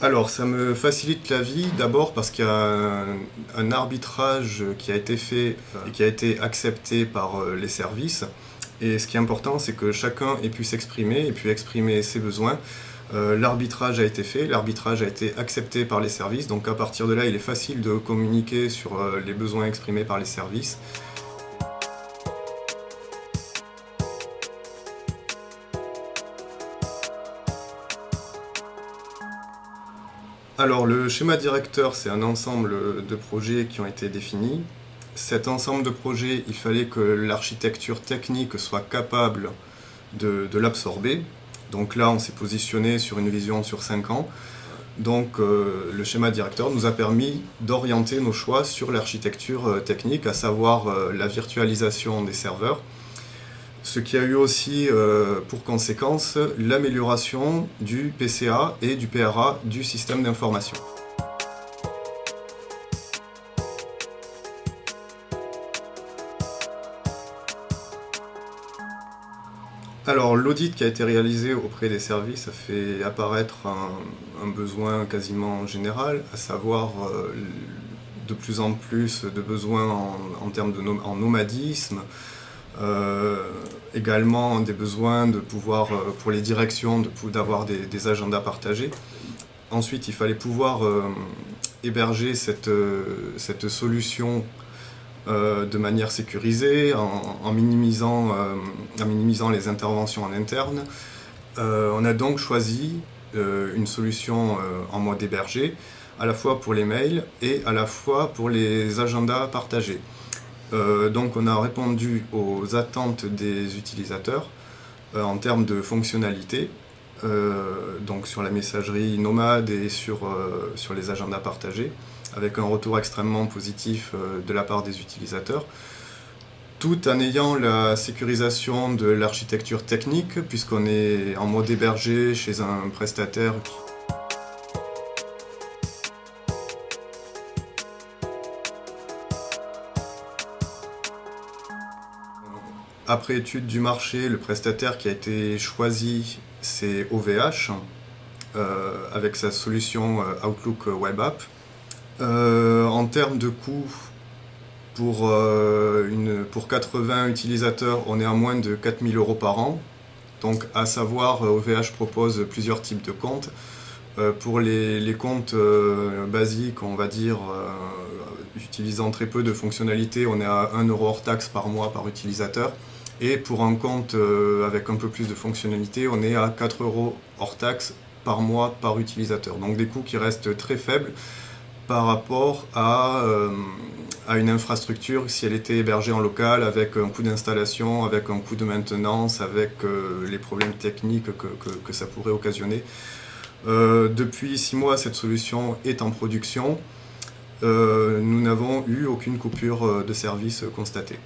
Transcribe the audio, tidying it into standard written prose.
Alors, ça me facilite la vie d'abord parce qu'il y a un arbitrage qui a été fait et qui a été accepté par les services. Et ce qui est important, c'est que chacun ait pu s'exprimer et pu exprimer ses besoins. L'arbitrage a été fait, l'arbitrage a été accepté par les services. Donc à partir de là, il est facile de communiquer sur les besoins exprimés par les services. Alors le schéma directeur, c'est un ensemble de projets qui ont été définis. Cet ensemble de projets, il fallait que l'architecture technique soit capable de l'absorber. Donc là, on s'est positionné sur une vision sur 5 ans. Donc le schéma directeur nous a permis d'orienter nos choix sur l'architecture technique, à savoir la virtualisation des serveurs. Ce qui a eu aussi pour conséquence l'amélioration du PCA et du PRA du système d'information. Alors l'audit qui a été réalisé auprès des services a fait apparaître un besoin quasiment général, à savoir de plus en plus de besoins en termes en nomadisme, également des besoins de pouvoir, pour les directions, d'avoir des agendas partagés. Ensuite, il fallait pouvoir héberger cette solution de manière sécurisée, en minimisant les interventions en interne. On a donc choisi une solution en mode hébergé, à la fois pour les mails et à la fois pour les agendas partagés. Donc on a répondu aux attentes des utilisateurs en termes de fonctionnalité, donc sur la messagerie nomade et sur les agendas partagés, avec un retour extrêmement positif de la part des utilisateurs, tout en ayant la sécurisation de l'architecture technique, puisqu'on est en mode hébergé chez un prestataire. Après étude du marché, le prestataire qui a été choisi, c'est OVH, avec sa solution Outlook Web App. En termes de coût, pour 80 utilisateurs, on est à moins de 4 000 € par an. Donc à savoir, OVH propose plusieurs types de comptes. Pour les comptes basiques, on va dire, utilisant très peu de fonctionnalités, on est à 1 € hors taxe par mois par utilisateur. Et pour un compte avec un peu plus de fonctionnalités, on est à 4 € hors taxe par mois par utilisateur. Donc des coûts qui restent très faibles par rapport à une infrastructure si elle était hébergée en local, avec un coût d'installation, avec un coût de maintenance, avec les problèmes techniques que ça pourrait occasionner. Depuis 6 mois, cette solution est en production. Nous n'avons eu aucune coupure de service constatée.